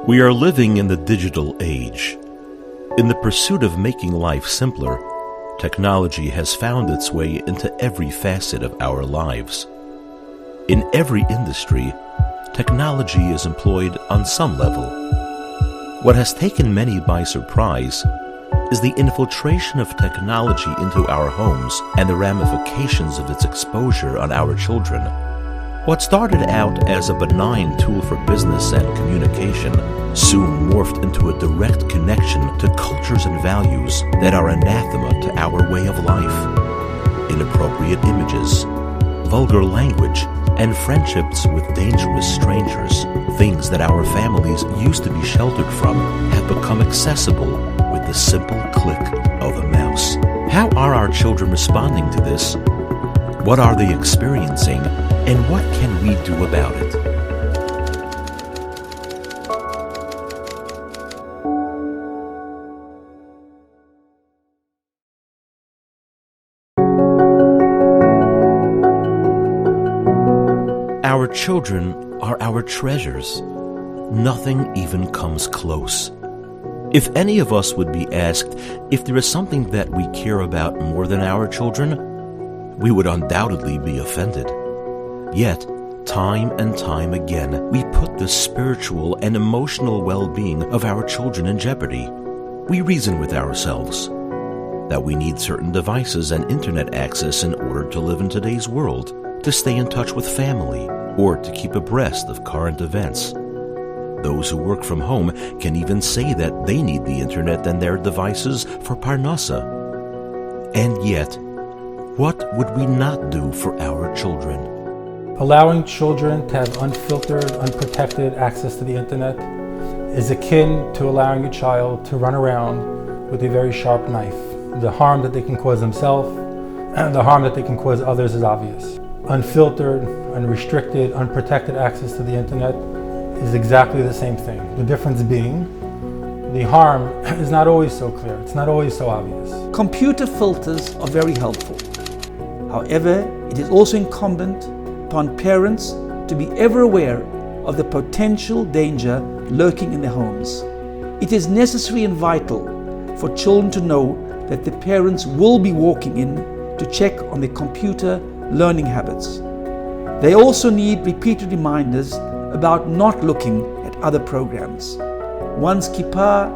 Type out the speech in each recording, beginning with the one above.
We are living in the digital age. In the pursuit of making life simpler, technology has found its way into every facet of our lives. In every industry, technology is employed on some level. What has taken many by surprise is the infiltration of technology into our homes and the ramifications of its exposure on our children. What started out as a benign tool for business and communication soon morphed into a direct connection to cultures and values that are anathema to our way of life. Inappropriate images, vulgar language, and friendships with dangerous strangers, things that our families used to be sheltered from, have become accessible with the simple click of a mouse. How are our children responding to this? What are they experiencing? And what can we do about it? Our children are our treasures. Nothing even comes close. If any of us would be asked if there is something that we care about more than our children, we would undoubtedly be offended. Yet, time and time again, we put the spiritual and emotional well-being of our children in jeopardy. We reason with ourselves that we need certain devices and internet access in order to live in today's world, to stay in touch with family, or to keep abreast of current events. Those who work from home can even say that they need the internet and their devices for parnasa. And yet, what would we not do for our children? Allowing children to have unfiltered, unprotected access to the internet is akin to allowing a child to run around with a very sharp knife. The harm that they can cause themselves and the harm that they can cause others is obvious. Unfiltered, unrestricted, unprotected access to the internet is exactly the same thing. The difference being, the harm is not always so clear, it's not always so obvious. Computer filters are very helpful. However, it is also incumbent upon parents to be ever aware of the potential danger lurking in their homes. It is necessary and vital for children to know that the parents will be walking in to check on their computer learning habits. They also need repeated reminders about not looking at other programs. One's kippah,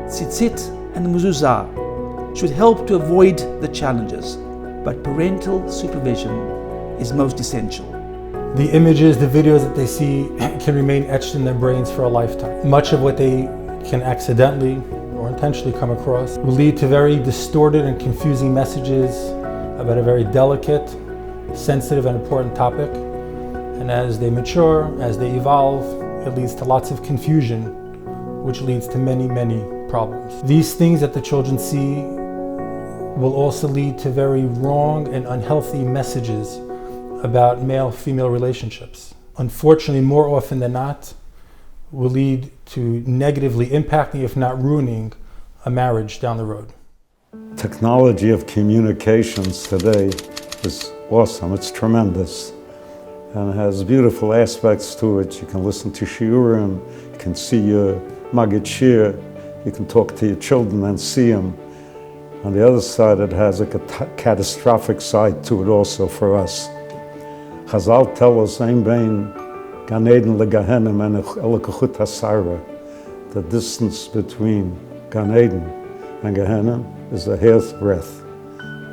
tzitzit, and mezuzah should help to avoid the challenges, but parental supervision is most essential. The images, the videos that they see can remain etched in their brains for a lifetime. Much of what they can accidentally or intentionally come across will lead to very distorted and confusing messages about a very delicate, sensitive, and important topic. And as they mature, as they evolve, it leads to lots of confusion, which leads to many, many problems. These things that the children see will also lead to very wrong and unhealthy messages about male-female relationships. Unfortunately, more often than not, will lead to negatively impacting, if not ruining, a marriage down the road. Technology of communications today is awesome, it's tremendous, and it has beautiful aspects to it. You can listen to shiurim, you can see your Maggid Shir, you can talk to your children and see them. On the other side, it has a catastrophic side to it also for us. Chazal tell us, Ein bein Gan Eden leGehenim and Elokechut HaSarah. The distance between Gan Eden and Gehenim is a hair's breadth.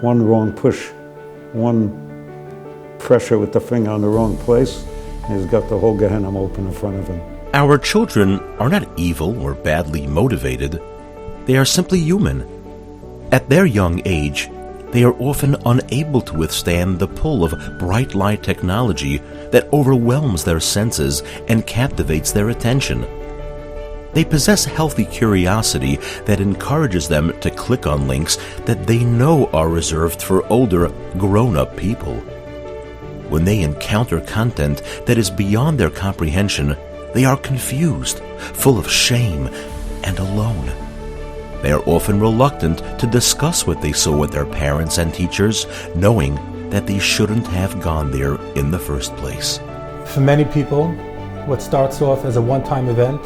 One wrong push, one pressure with the finger on the wrong place, and he's got the whole Gehenim open in front of him. Our children are not evil or badly motivated. They are simply human. At their young age, they are often unable to withstand the pull of bright light technology that overwhelms their senses and captivates their attention. They possess healthy curiosity that encourages them to click on links that they know are reserved for older, grown-up people. When they encounter content that is beyond their comprehension, they are confused, full of shame, and alone. They are often reluctant to discuss what they saw with their parents and teachers, knowing that they shouldn't have gone there in the first place. For many people, what starts off as a one-time event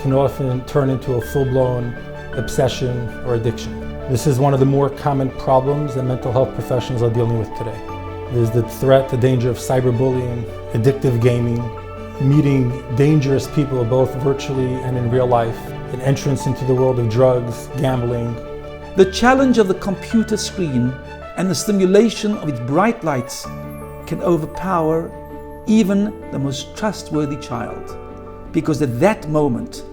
can often turn into a full-blown obsession or addiction. This is one of the more common problems that mental health professionals are dealing with today. There's the threat, the danger of cyberbullying, addictive gaming, meeting dangerous people both virtually and in real life, an entrance into the world of drugs, gambling. The challenge of the computer screen and the stimulation of its bright lights can overpower even the most trustworthy child. Because at that moment,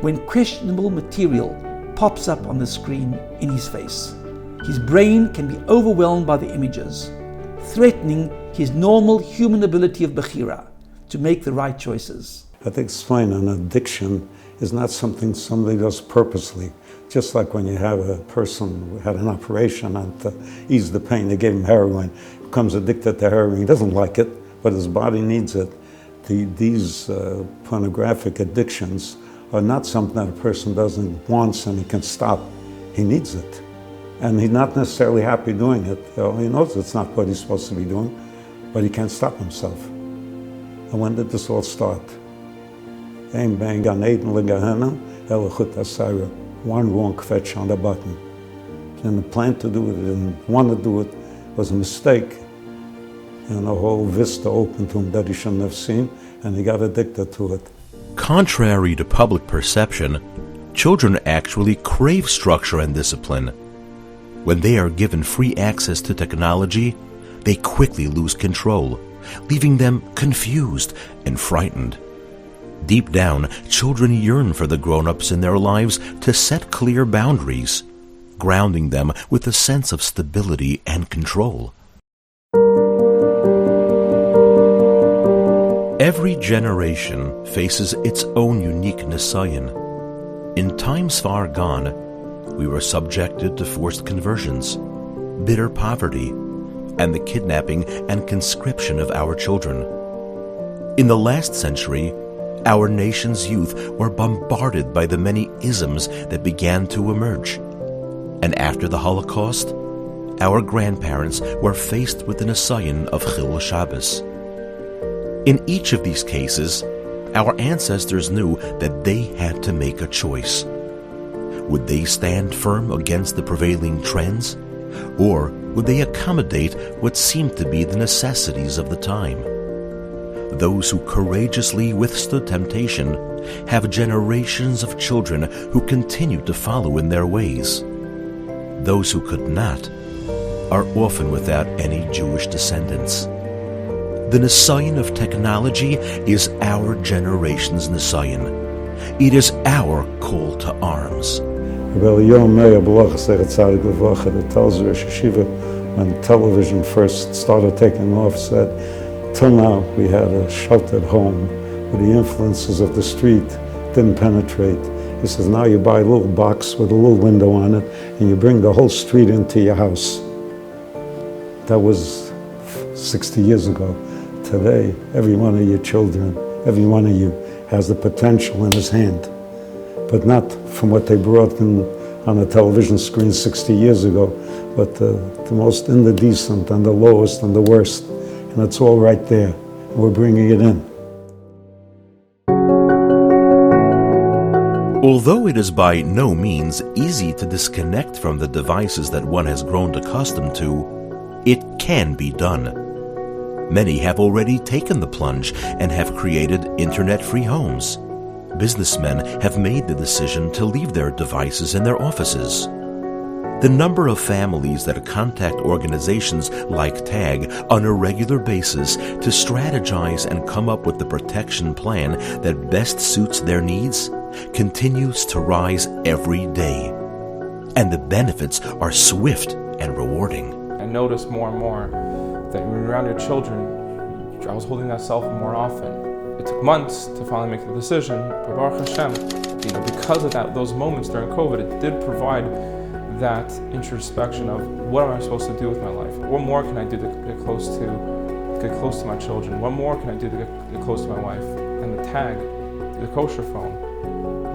when questionable material pops up on the screen in his face, his brain can be overwhelmed by the images, threatening his normal human ability of Bechira to make the right choices. I think explain an addiction is not something somebody does purposely. Just like when you have a person who had an operation and to ease the pain, they gave him heroin, becomes addicted to heroin. He doesn't like it, but his body needs it. These pornographic addictions are not something that a person doesn't want and he can stop. He needs it. And he's not necessarily happy doing it. He knows it's not what he's supposed to be doing, but he can't stop himself. And when did this all start? One wrong fetch on the button. And the plan to do it, didn't want to do it, was a mistake. And a whole vista opened to him that he shouldn't have seen, and he got addicted to it. Contrary to public perception, children actually crave structure and discipline. When they are given free access to technology, they quickly lose control, leaving them confused and frightened. Deep down, children yearn for the grown-ups in their lives to set clear boundaries, grounding them with a sense of stability and control. Every generation faces its own unique nisayon. In times far gone, we were subjected to forced conversions, bitter poverty, and the kidnapping and conscription of our children. In the last century, our nation's youth were bombarded by the many isms that began to emerge. And after the Holocaust, our grandparents were faced with the nisayon of Chillul Shabbos. In each of these cases, our ancestors knew that they had to make a choice. Would they stand firm against the prevailing trends, or would they accommodate what seemed to be the necessities of the time? Those who courageously withstood temptation have generations of children who continue to follow in their ways. Those who could not are often without any Jewish descendants. The nisayon of technology is our generation's nisayon. It is our call to arms. It tells Rosh Yeshiva when television first started taking off, said, till now we had a sheltered home where the influences of the street didn't penetrate. He says, now you buy a little box with a little window on it and you bring the whole street into your house. That was 60 years ago. Today, every one of your children, every one of you has the potential in his hand, but not from what they brought in on a television screen 60 years ago, but the most indecent and the lowest and the worst. And it's all right there. We're bringing it in. Although it is by no means easy to disconnect from the devices that one has grown accustomed to, it can be done. Many have already taken the plunge and have created internet-free homes. Businessmen have made the decision to leave their devices in their offices. The number of families that contact organizations like TAG on a regular basis to strategize and come up with the protection plan that best suits their needs continues to rise every day. And the benefits are swift and rewarding. I notice more and more that when you're around your children, I was holding that cell phone more often. It took months to finally make the decision, but Baruch Hashem, because of those moments during COVID, it did provide that introspection of what am I supposed to do with my life? What more can I do to get close to my children? What more can I do to get close to my wife? And the tag, the kosher phone,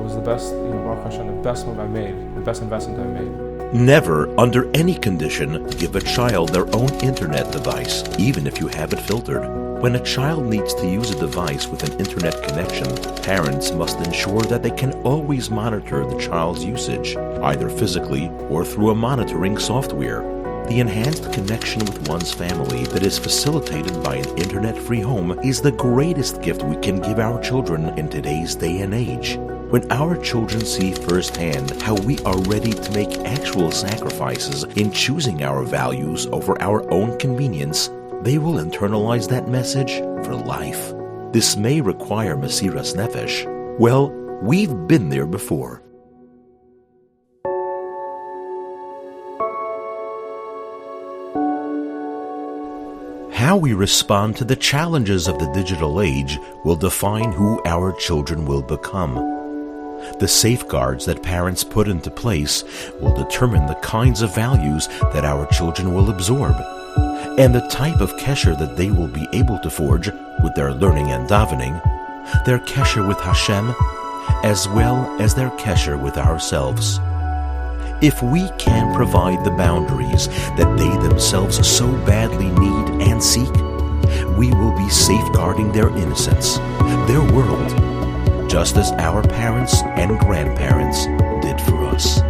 was the best, Baruch Hashem, the best move I made, the best investment I made. Never, under any condition, give a child their own internet device, even if you have it filtered. When a child needs to use a device with an internet connection, parents must ensure that they can always monitor the child's usage, either physically or through a monitoring software. The enhanced connection with one's family that is facilitated by an internet-free home is the greatest gift we can give our children in today's day and age. When our children see firsthand how we are ready to make actual sacrifices in choosing our values over our own convenience, they will internalize that message for life. This may require Mesiras Nefesh. Well, we've been there before. How we respond to the challenges of the digital age will define who our children will become. The safeguards that parents put into place will determine the kinds of values that our children will absorb, and the type of kesher that they will be able to forge with their learning and davening, their kesher with Hashem, as well as their kesher with ourselves. If we can provide the boundaries that they themselves so badly need and seek, we will be safeguarding their innocence, their world, just as our parents and grandparents did for us.